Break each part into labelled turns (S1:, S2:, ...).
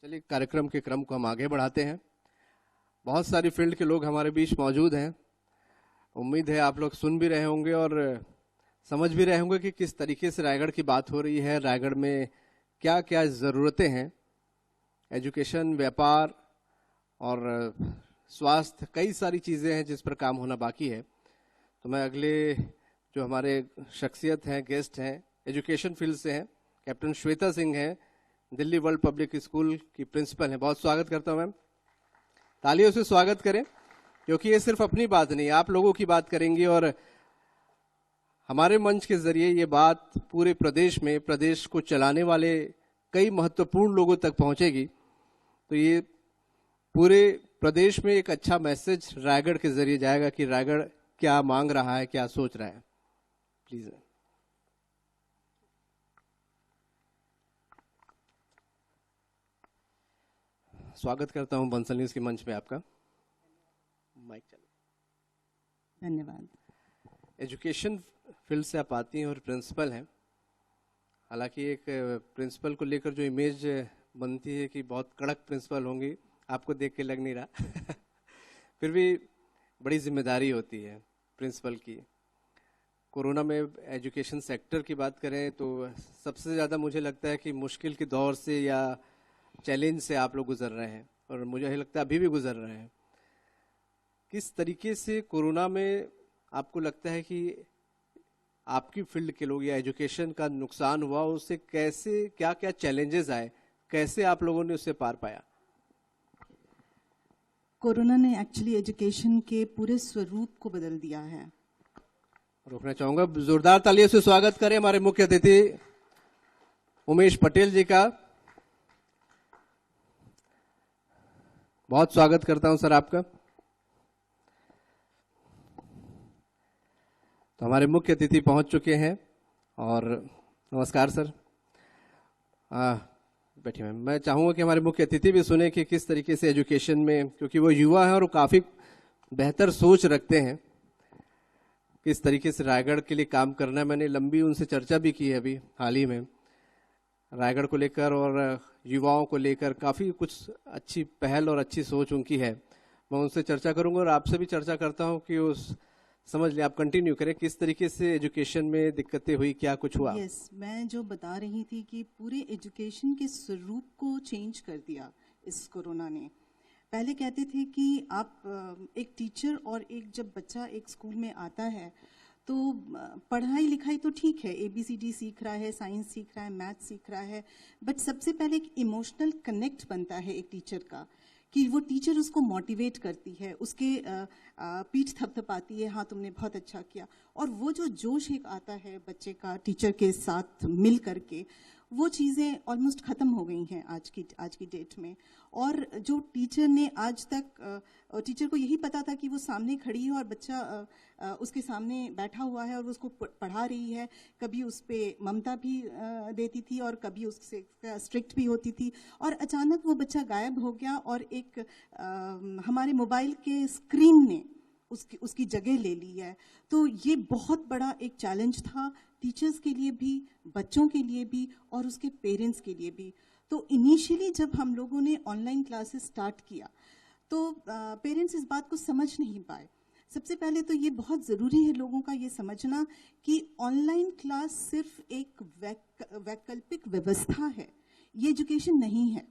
S1: चलिए कार्यक्रम के क्रम को हम आगे बढ़ाते हैं। बहुत सारी फील्ड के लोग हमारे बीच मौजूद हैं। उम्मीद है आप लोग सुन भी रहे होंगे और समझ भी रहे होंगे कि किस तरीके से रायगढ़ की बात हो रही है, रायगढ़ में क्या क्या ज़रूरतें हैं। एजुकेशन, व्यापार और स्वास्थ्य, कई सारी चीज़ें हैं जिस पर काम होना बाकी है। तो मैं अगले जो हमारे शख्सियत हैं, गेस्ट हैं, एजुकेशन फील्ड से हैं, कैप्टन श्वेता सिंह हैं, दिल्ली वर्ल्ड पब्लिक स्कूल की प्रिंसिपल हैं। बहुत स्वागत करता हूं मैम, तालियों से स्वागत करें, क्योंकि ये सिर्फ अपनी बात नहीं, आप लोगों की बात करेंगी और हमारे मंच के जरिए ये बात पूरे प्रदेश में, प्रदेश को चलाने वाले कई महत्वपूर्ण लोगों तक पहुंचेगी। तो ये पूरे प्रदेश में एक अच्छा मैसेज रायगढ़ के जरिए जाएगा कि रायगढ़ क्या मांग रहा है, क्या सोच रहा है। प्लीज। स्वागत करता हूं बंसल न्यूज के मंच पे आपका। माइक चलो।
S2: धन्यवाद।
S1: एजुकेशन फील्ड से आप आती हैं और प्रिंसिपल हैं। हालांकि एक प्रिंसिपल को लेकर जो इमेज बनती है कि बहुत कड़क प्रिंसिपल होंगी, आपको देख के लग नहीं रहा फिर भी बड़ी जिम्मेदारी होती है प्रिंसिपल की। कोरोना में एजुकेशन सेक्टर की बात करें तो सबसे ज़्यादा मुझे लगता है कि मुश्किल के दौर से या चैलेंज से आप लोग गुजर रहे हैं, और मुझे लगता है अभी भी गुजर रहे हैं। किस तरीके से कोरोना में आपको लगता है कि आपकी फील्ड के लोग या एजुकेशन का नुकसान हुआ, उससे कैसे, क्या क्या चैलेंजेस आए, कैसे आप लोगों ने उससे पार पाया?
S2: कोरोना ने एक्चुअली एजुकेशन के पूरे स्वरूप को बदल दिया है।
S1: रोकना चाहूंगा, जोरदार तालियों से स्वागत करें हमारे मुख्य अतिथि उमेश पटेल जी का। बहुत स्वागत करता हूं सर आपका। तो हमारे मुख्य अतिथि पहुंच चुके हैं और नमस्कार सर, बैठिए मैम। मैं चाहूंगा कि हमारे मुख्य अतिथि भी सुने कि किस तरीके से एजुकेशन में, क्योंकि वो युवा है और काफी बेहतर सोच रखते हैं, किस तरीके से रायगढ़ के लिए काम करना है। मैंने लंबी उनसे चर्चा भी की है अभी हाल ही में, रायगढ़ को लेकर और युवाओं को लेकर काफ़ी कुछ अच्छी पहल और अच्छी सोच उनकी है। मैं उनसे चर्चा करूंगा और आपसे भी चर्चा करता हूं कि उस समझ लिया, आप कंटिन्यू करें किस तरीके से एजुकेशन में दिक्कतें हुई, क्या कुछ हुआ।
S2: यस, मैं जो बता रही थी कि पूरे एजुकेशन के स्वरूप को चेंज कर दिया इस कोरोना ने। पहले कहते थे कि आप एक टीचर और एक जब बच्चा एक स्कूल में आता है तो पढ़ाई लिखाई तो ठीक है, ABCD सीख रहा है, साइंस सीख रहा है, मैथ सीख रहा है, बट सबसे पहले एक इमोशनल कनेक्ट बनता है एक टीचर का, कि वो टीचर उसको मोटिवेट करती है, उसके पीठ थपथपाती है, हाँ तुमने बहुत अच्छा किया। और वो जो जोश एक आता है बच्चे का टीचर के साथ मिल करके, वो चीज़ें ऑलमोस्ट ख़त्म हो गई हैं आज की डेट में। और जो टीचर ने आज तक, टीचर को यही पता था कि वो सामने खड़ी है और बच्चा उसके सामने बैठा हुआ है और उसको पढ़ा रही है, कभी उस पर ममता भी देती थी और कभी उससे स्ट्रिक्ट भी होती थी, और अचानक वो बच्चा गायब हो गया और एक हमारे मोबाइल के स्क्रीन ने उसकी जगह ले ली है। तो ये बहुत बड़ा एक चैलेंज था टीचर्स के लिए भी, बच्चों के लिए भी और उसके पेरेंट्स के लिए भी। तो इनिशियली जब हम लोगों ने ऑनलाइन क्लासेस स्टार्ट किया तो पेरेंट्स इस बात को समझ नहीं पाए। सबसे पहले तो ये बहुत ज़रूरी है लोगों का ये समझना कि ऑनलाइन क्लास सिर्फ एक वैकल्पिक व्यवस्था है, ये एजुकेशन नहीं है।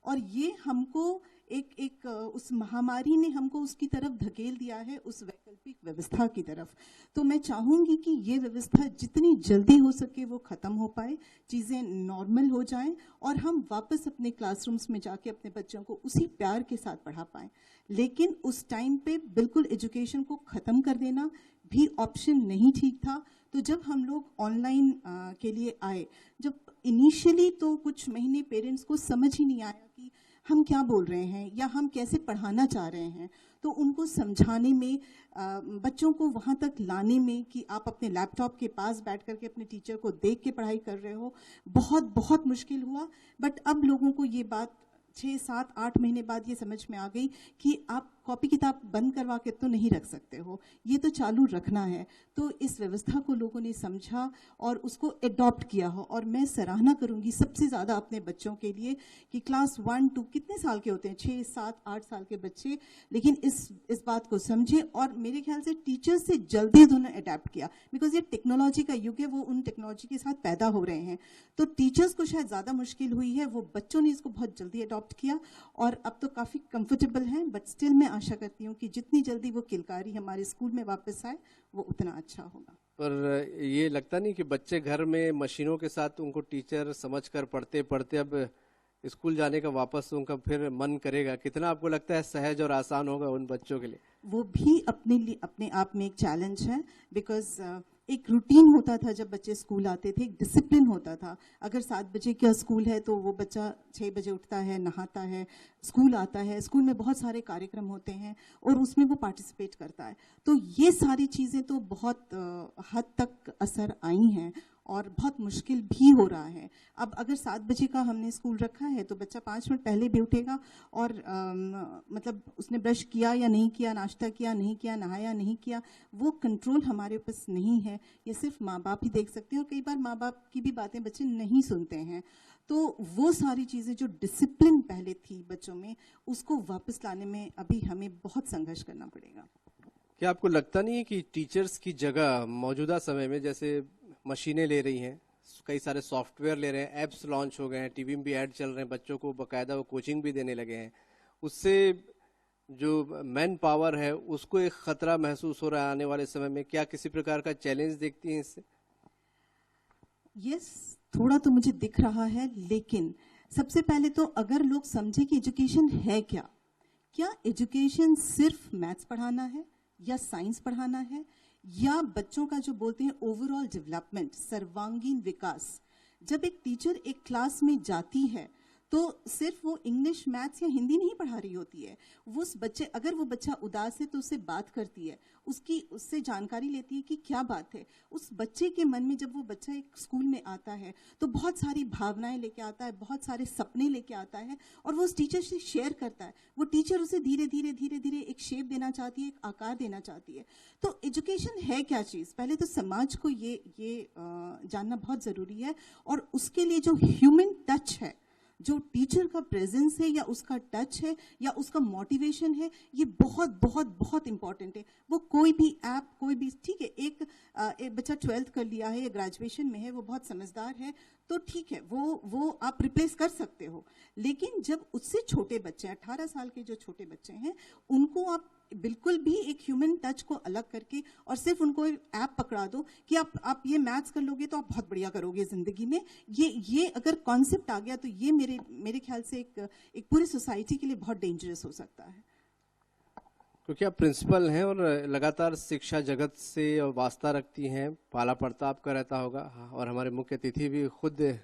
S2: और ये हमको एक उस महामारी ने हमको उसकी तरफ धकेल दिया है, उस वैकल्पिक व्यवस्था की तरफ। तो मैं चाहूंगी कि ये व्यवस्था जितनी जल्दी हो सके वो खत्म हो पाए, चीजें नॉर्मल हो जाएं और हम वापस अपने क्लासरूम्स में जाके अपने बच्चों को उसी प्यार के साथ पढ़ा पाएं। लेकिन उस टाइम पे बिल्कुल एजुकेशन को खत्म कर देना भी ऑप्शन नहीं ठीक था। तो जब हम लोग ऑनलाइन के लिए आए, जब इनिशियली तो कुछ महीने पेरेंट्स को समझ ही नहीं आया कि हम क्या बोल रहे हैं या हम कैसे पढ़ाना चाह रहे हैं। तो उनको समझाने में, बच्चों को वहाँ तक लाने में कि आप अपने लैपटॉप के पास बैठ करके अपने टीचर को देख के पढ़ाई कर रहे हो, बहुत बहुत मुश्किल हुआ। बट अब लोगों को ये बात 6, 7, 8 महीने बाद ये समझ में आ गई कि आप कॉपी किताब बंद करवा के तो नहीं रख सकते हो, ये तो चालू रखना है। तो इस व्यवस्था को लोगों ने समझा और उसको एडॉप्ट किया हो। और मैं सराहना करूंगी सबसे ज़्यादा अपने बच्चों के लिए कि क्लास 1, 2 कितने साल के होते हैं, 6, 7, 8 साल के बच्चे, लेकिन इस बात को समझे और मेरे ख्याल से टीचर्स से जल्दी उन्होंने अडेप्ट किया, बिकॉज ये टेक्नोलॉजी का युग है, वो उन टेक्नोलॉजी के साथ पैदा हो रहे हैं। तो टीचर्स को शायद ज़्यादा मुश्किल हुई है, वो बच्चों ने इसको बहुत जल्दी अडॉप्ट किया और अब तो काफ़ी कंफर्टेबल हैं। बट स्टिल मैं आशा करती हूँ कि जितनी जल्दी वो किलकारी हमारे स्कूल में वापस आए वो उतना अच्छा होगा।
S1: पर ये लगता नहीं कि बच्चे घर में मशीनों के साथ उनको टीचर समझकर पढ़ते पढ़ते अब स्कूल जाने का वापस उनका फिर मन करेगा? कितना आपको लगता है सहज और आसान होगा उन बच्चों के लिए?
S2: वो भी अपने आप में एक चैलेंज है, बिकॉज एक रूटीन होता था जब बच्चे स्कूल आते थे, एक डिसिप्लिन होता था। अगर 7 बजे का स्कूल है तो वो बच्चा 6 बजे उठता है, नहाता है, स्कूल आता है, स्कूल में बहुत सारे कार्यक्रम होते हैं और उसमें वो पार्टिसिपेट करता है। तो ये सारी चीज़ें तो बहुत हद तक असर आई हैं और बहुत मुश्किल भी हो रहा है। अब अगर 7 बजे का हमने स्कूल रखा है तो बच्चा 5 मिनट पहले भी उठेगा और मतलब उसने ब्रश किया या नहीं किया, नाश्ता किया नहीं किया, नहाया नहीं किया, वो कंट्रोल हमारे पास नहीं है। ये सिर्फ माँ बाप ही देख सकते हैं और कई बार माँ बाप की भी बातें बच्चे नहीं सुनते हैं। तो वो सारी चीज़ें जो डिसिप्लिन पहले थी बच्चों में, उसको वापस लाने में अभी हमें बहुत संघर्ष करना पड़ेगा।
S1: क्या आपको लगता नहीं है कि टीचर्स की जगह मौजूदा समय में जैसे मशीनें ले रही हैं, कई सारे सॉफ्टवेयर ले रहे हैं, एप्स लॉन्च हो गए हैं, टीवी में भी ऐड चल रहे हैं, बच्चों को बकायदा वो कोचिंग भी देने लगे हैं, उससे जो मैन पावर है उसको एक खतरा महसूस हो रहा है आने वाले समय में? क्या किसी प्रकार का चैलेंज देखती हैं इससे?
S2: यस, थोड़ा तो मुझे दिख रहा है, लेकिन सबसे पहले तो अगर लोग समझे कि एजुकेशन है क्या एजुकेशन सिर्फ मैथ्स पढ़ाना है या साइंस पढ़ाना है, या बच्चों का जो बोलते हैं ओवरऑल डेवलपमेंट, सर्वांगीण विकास। जब एक टीचर एक क्लास में जाती है तो सिर्फ वो इंग्लिश, मैथ्स या हिंदी नहीं पढ़ा रही होती है। वो उस बच्चे, अगर वो बच्चा उदास है तो उससे बात करती है, उससे जानकारी लेती है कि क्या बात है। उस बच्चे के मन में, जब वो बच्चा एक स्कूल में आता है तो बहुत सारी भावनाएं लेके आता है, बहुत सारे सपने लेके आता है और वो उस टीचर से शेयर करता है। वो टीचर उसे धीरे धीरे धीरे धीरे एक शेप देना चाहती है, एक आकार देना चाहती है। तो एजुकेशन है क्या चीज़, पहले तो समाज को ये जानना बहुत ज़रूरी है। और उसके लिए जो ह्यूमन टच है, जो टीचर का प्रेजेंस है या उसका टच है या उसका मोटिवेशन है, ये बहुत बहुत बहुत इंपॉर्टेंट है। वो कोई भी ऐप, कोई भी, ठीक है, एक बच्चा 12th कर लिया है या ग्रेजुएशन में है, वो बहुत समझदार है, तो ठीक है, वो आप रिप्लेस कर सकते हो। लेकिन जब उससे छोटे बच्चे, 18 साल के जो छोटे बच्चे हैं, उनको आप बिल्कुल भी एक ह्यूमन टच को अलग करके और सिर्फ उनको एक ऐप पकड़ा दो कि आप ये मैथ्स कर लोगे तो आप बहुत बढ़िया करोगे जिंदगी में, ये अगर कॉन्सेप्ट आ गया तो ये मेरे ख्याल से एक पूरी सोसाइटी के लिए बहुत डेंजरस हो सकता है।
S1: क्योंकि आप प्रिंसिपल हैं और लगातार शिक्षा जगत से वास्ता रखती हैं, पाला पड़ता आपका रहता होगा, और हमारे मुख्य अतिथि भी खुद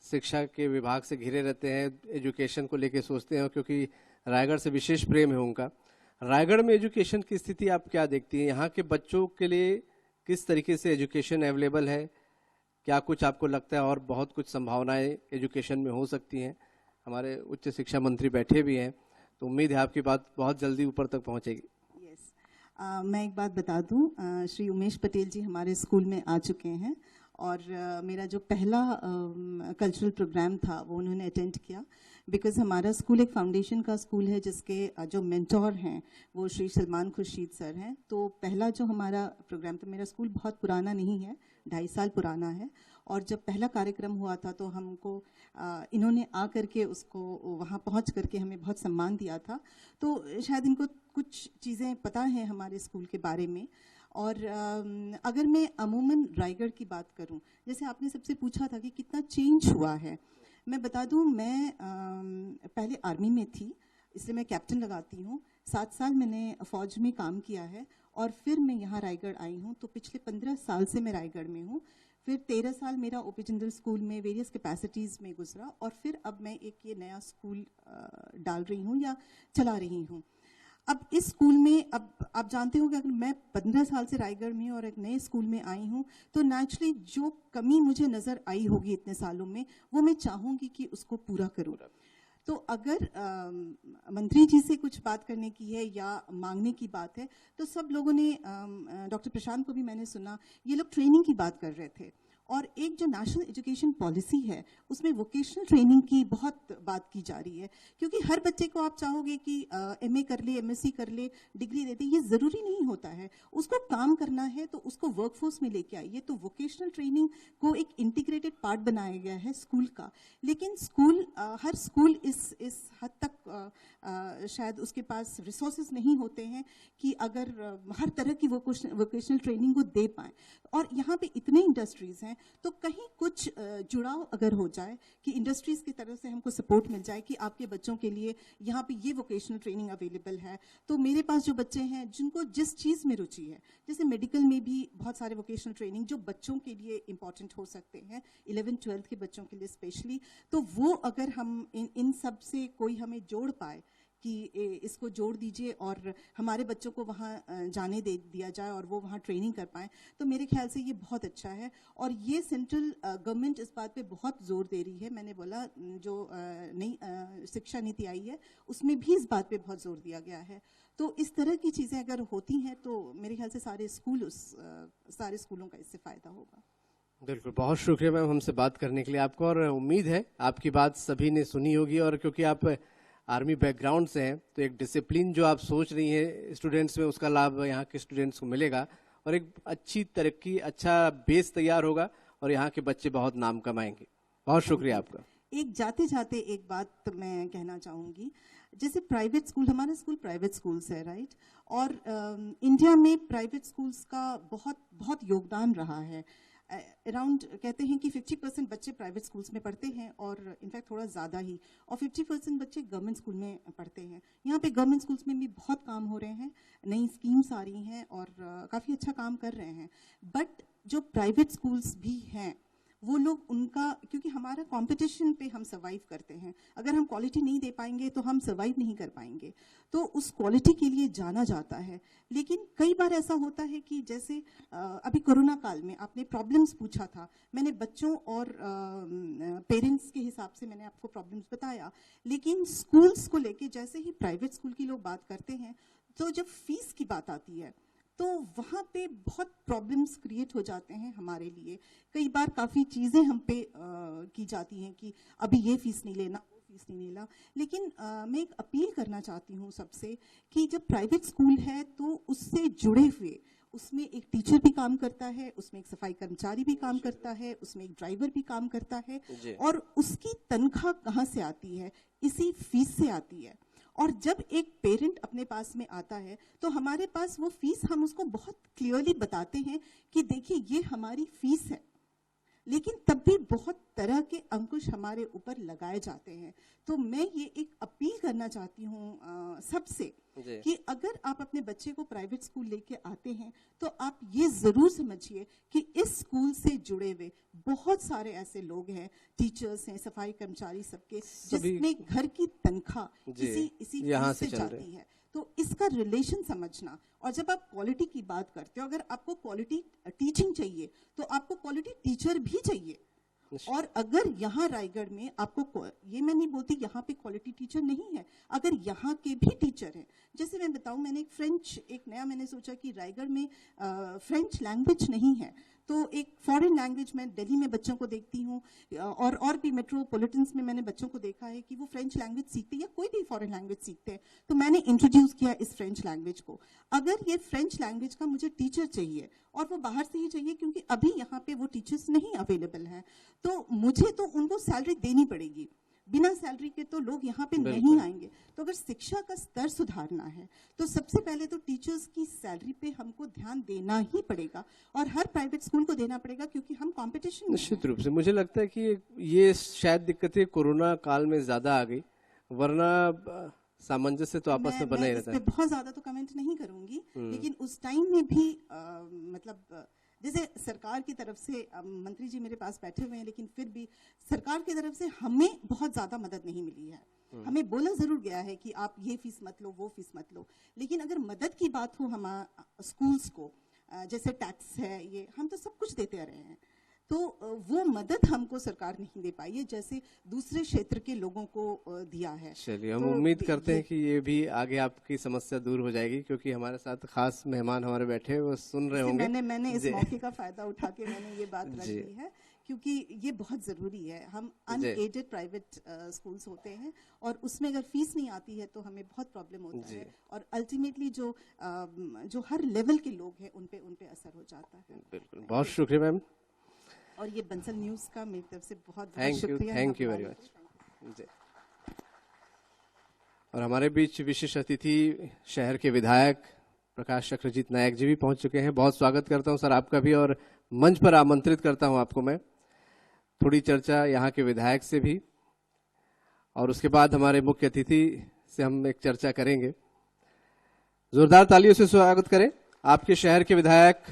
S1: शिक्षा के विभाग से घिरे रहते हैं, एजुकेशन को लेके सोचते हैं, क्योंकि रायगढ़ से विशेष प्रेम है उनका। रायगढ़ में एजुकेशन की स्थिति आप क्या देखती हैं? यहाँ के बच्चों के लिए किस तरीके से एजुकेशन अवेलेबल है? क्या कुछ आपको लगता है और बहुत कुछ संभावनाएं एजुकेशन में हो सकती हैं? हमारे उच्च शिक्षा मंत्री बैठे भी हैं, तो उम्मीद है आपकी बात बहुत जल्दी ऊपर तक पहुंचेगी।
S2: यस, मैं एक बात बता दूं, श्री उमेश पटेल जी हमारे स्कूल में आ चुके हैं और मेरा जो पहला कल्चरल प्रोग्राम था वो उन्होंने अटेंड किया। बिकॉज हमारा स्कूल एक फाउंडेशन का स्कूल है जिसके जो मेंटोर हैं वो श्री सलमान खुर्शीद सर हैं। तो पहला जो हमारा प्रोग्राम था, मेरा स्कूल बहुत पुराना नहीं है, 2.5 साल पुराना है, और जब पहला कार्यक्रम हुआ था तो हमको इन्होंने आ करके उसको वहाँ पहुँच करके हमें बहुत सम्मान दिया था। तो शायद इनको कुछ चीज़ें पता हैं हमारे स्कूल के बारे में। और अगर मैं अमूमन रायगढ़ की बात करूं, जैसे आपने सबसे पूछा था कि कितना चेंज हुआ है, मैं बता दूं, मैं पहले आर्मी में थी, इसलिए मैं कैप्टन लगाती हूँ। 7 साल मैंने फौज में काम किया है और फिर मैं यहाँ रायगढ़ आई हूँ। तो पिछले 15 साल से मैं रायगढ़ में हूँ। फिर 13 साल मेरा ओपी जिंदल स्कूल में वेरियस कैपेसिटीज़ में गुजरा और फिर अब मैं एक ये नया स्कूल डाल रही हूँ या चला रही हूँ। अब इस स्कूल में, अब आप जानते हो कि अगर मैं 15 साल से रायगढ़ में और एक नए स्कूल में आई हूँ तो नेचुरली जो कमी मुझे नज़र आई होगी इतने सालों में, वो मैं चाहूँगी कि उसको पूरा करूँ। तो अगर मंत्री जी से कुछ बात करने की है या मांगने की बात है, तो सब लोगों ने डॉक्टर प्रशांत को भी मैंने सुना, ये लोग ट्रेनिंग की बात कर रहे थे। और एक जो नेशनल एजुकेशन पॉलिसी है उसमें वोकेशनल ट्रेनिंग की बहुत बात की जा रही है, क्योंकि हर बच्चे को आप चाहोगे कि एमए कर ले, एमएससी कर ले, डिग्री दे दे, ये ज़रूरी नहीं होता है। उसको काम करना है तो उसको वर्कफोर्स में लेके आइए। तो वोकेशनल ट्रेनिंग को एक इंटीग्रेटेड पार्ट बनाया गया है स्कूल का। लेकिन स्कूल हर स्कूल इस हद तक शायद उसके पास रिसोर्सेज नहीं होते हैं कि अगर हर तरह की वोकेशनल ट्रेनिंग को दे पाए। और यहाँ पे इतने इंडस्ट्रीज हैं, तो कहीं कुछ जुड़ाव अगर हो जाए कि इंडस्ट्रीज की तरफ से हमको सपोर्ट मिल जाए कि आपके बच्चों के लिए यहाँ पे ये वोकेशनल ट्रेनिंग अवेलेबल है। तो मेरे पास जो बच्चे हैं जिनको जिस चीज़ में रुचि है, जैसे मेडिकल में भी बहुत सारे वोकेशनल ट्रेनिंग जो बच्चों के लिए इंपॉर्टेंट हो सकते हैं, 11th-12th के बच्चों के लिए स्पेशली, तो वो अगर हम इन सब से कोई हमें जोड़ पाए कि इसको जोड़ दीजिए और हमारे बच्चों को वहाँ जाने दे दिया जाए और वो वहाँ ट्रेनिंग कर पाएँ, तो मेरे ख्याल से ये बहुत अच्छा है। और ये सेंट्रल गवर्नमेंट इस बात पे बहुत जोर दे रही है। मैंने बोला जो नई शिक्षा नीति आई है उसमें भी इस बात पे बहुत जोर दिया गया है। तो इस तरह की चीज़ें अगर होती हैं तो मेरे ख्याल से सारे स्कूलों का इससे फ़ायदा होगा।
S1: बिल्कुल, बहुत शुक्रिया मैम हमसे बात करने के लिए आपको। और उम्मीद है आपकी बात सभी ने सुनी होगी, और क्योंकि आप आर्मी बैकग्राउंड से हैं तो एक डिसिप्लिन जो आप सोच रही हैं स्टूडेंट्स में, उसका लाभ यहाँ के स्टूडेंट्स को मिलेगा और एक अच्छी तरक्की, अच्छा बेस तैयार होगा और यहाँ के बच्चे बहुत नाम कमाएंगे। बहुत शुक्रिया आपका।
S2: एक जाते जाते एक बात मैं कहना चाहूँगी, जैसे प्राइवेट स्कूल, हमारा स्कूल प्राइवेट स्कूल्स है, राइट, और इंडिया में प्राइवेट स्कूल्स का बहुत बहुत योगदान रहा है। अराउंड कहते हैं कि 50% बच्चे प्राइवेट स्कूल्स में पढ़ते हैं और इनफैक्ट थोड़ा ज़्यादा ही, और 50% बच्चे गवर्नमेंट स्कूल में पढ़ते हैं। यहाँ पे गवर्नमेंट स्कूल्स में भी बहुत काम हो रहे हैं, नई स्कीम्स आ रही हैं और काफ़ी अच्छा काम कर रहे हैं। बट जो प्राइवेट स्कूल्स भी हैं वो लोग उनका, क्योंकि हमारा कंपटीशन पे हम सर्वाइव करते हैं, अगर हम क्वालिटी नहीं दे पाएंगे तो हम सर्वाइव नहीं कर पाएंगे, तो उस क्वालिटी के लिए जाना जाता है। लेकिन कई बार ऐसा होता है कि जैसे अभी कोरोना काल में आपने प्रॉब्लम्स पूछा था, मैंने बच्चों और पेरेंट्स के हिसाब से मैंने आपको प्रॉब्लम्स बताया। लेकिन स्कूल्स को लेके जैसे ही प्राइवेट स्कूल की लोग बात करते हैं, तो जब फीस की बात आती है तो वहाँ पे बहुत प्रॉब्लम्स क्रिएट हो जाते हैं हमारे लिए। कई बार काफ़ी चीज़ें हम पे की जाती हैं कि अभी ये फीस नहीं लेना, वो फीस नहीं लेना। लेकिन मैं एक अपील करना चाहती हूँ सबसे कि जब प्राइवेट स्कूल है तो उससे जुड़े हुए, उसमें एक टीचर भी काम करता है, उसमें एक सफाई कर्मचारी भी काम करता है, उसमें एक ड्राइवर भी काम करता है, और उसकी तनख्वाह कहाँ से आती है? इसी फीस से आती है। और जब एक पेरेंट अपने पास में आता है तो हमारे पास वो फीस, हम उसको बहुत क्लियरली बताते हैं कि देखिए ये हमारी फीस है, लेकिन तब भी बहुत तरह के अंकुश हमारे ऊपर लगाए जाते हैं। तो मैं ये एक अपील करना चाहती हूँ सबसे कि अगर आप अपने बच्चे को प्राइवेट स्कूल लेके आते हैं तो आप ये जरूर समझिए कि इस स्कूल से जुड़े हुए बहुत सारे ऐसे लोग हैं, टीचर्स हैं, सफाई कर्मचारी, सबके जिसमें घर की तनख्वाह इसी
S1: यहाँ
S2: से जाती है। तो इसका रिलेशन समझना, और जब आप क्वालिटी की बात करते हो, अगर आपको क्वालिटी टीचिंग चाहिए तो आपको क्वालिटी टीचर भी चाहिए। और अगर यहाँ रायगढ़ में आपको, ये मैं नहीं बोलती यहाँ पे क्वालिटी टीचर नहीं है, अगर यहाँ के भी टीचर हैं, जैसे मैं बताऊँ, मैंने एक नया मैंने सोचा कि रायगढ़ में फ्रेंच लैंग्वेज नहीं है, तो एक फॉरेन लैंग्वेज मैं दिल्ली में बच्चों को देखती हूँ और भी मेट्रोपॉलिटन्स में मैंने बच्चों को देखा है कि वो फ्रेंच लैंग्वेज सीखते हैं या कोई भी फॉरेन लैंग्वेज सीखते हैं। तो मैंने इंट्रोड्यूस किया इस फ्रेंच लैंग्वेज को। अगर ये फ्रेंच लैंग्वेज का मुझे टीचर चाहिए और वो बाहर से ही चाहिए, क्योंकि अभी यहाँ पे वो टीचर्स नहीं अवेलेबल हैं, तो मुझे तो उनको सैलरी देनी पड़ेगी। बिना सैलरी के तो लोग यहाँ पे नहीं आएंगे। तो अगर शिक्षा का स्तर सुधारना है तो सबसे पहले तो टीचर्स की सैलरी पे हमको ध्यान देना ही पड़ेगा, और हर प्राइवेट स्कूल को देना पड़ेगा, क्योंकि हम कंपटीशन।
S1: निश्चित रूप से मुझे लगता है कि ये शायद दिक्कतें कोरोना काल में ज्यादा आ गई, वरना सामंजस्य तो आपस में बना ही रहता है।
S2: बहुत ज्यादा तो कमेंट नहीं करूंगी, लेकिन उस टाइम में भी मतलब जैसे सरकार की तरफ से, मंत्री जी मेरे पास बैठे हुए हैं, लेकिन फिर भी सरकार की तरफ से हमें बहुत ज्यादा मदद नहीं मिली है। हमें बोला जरूर गया है कि आप ये फीस मत लो, वो फीस मत लो, लेकिन अगर मदद की बात हो हमारे स्कूल्स को, जैसे टैक्स है, ये हम तो सब कुछ देते रहे हैं, तो वो मदद हमको सरकार नहीं दे पाई है जैसे दूसरे क्षेत्र के लोगों को दिया है।
S1: चलिए, हम
S2: तो
S1: उम्मीद करते हैं कि ये भी आगे आपकी समस्या दूर हो जाएगी, क्योंकि हमारे साथ खास मेहमान हमारे बैठे हैं, वो सुन रहे होंगे।
S2: मैंने इस
S1: जी।
S2: मौके का फायदा उठा के मैंने ये बात रख
S1: जी।
S2: दी है, क्योंकि ये बहुत जरूरी है। हम अनएडेड प्राइवेट स्कूल्स होते हैं और उसमें अगर फीस नहीं आती है तो हमें बहुत प्रॉब्लम होता है, और अल्टीमेटली जो हर लेवल के लोग हैं उन पे असर हो जाता है।
S1: बिल्कुल, बहुत शुक्रिया मैम।
S2: और ये बंसल न्यूज का मेरी तरफ से बहुत
S1: थैंक
S2: शुक्रिया।
S1: You very much. जी। और हमारे बीच विशेष अतिथि शहर के विधायक प्रकाश चक्रजीत नायक जी भी पहुंच चुके हैं। बहुत स्वागत करता हूं सर आपका भी, और मंच पर आमंत्रित करता हूं आपको मैं। थोड़ी चर्चा यहाँ के विधायक से भी, और उसके बाद हमारे मुख्य अतिथि से हम एक चर्चा करेंगे। जोरदार तालियों से स्वागत करें आपके शहर के विधायक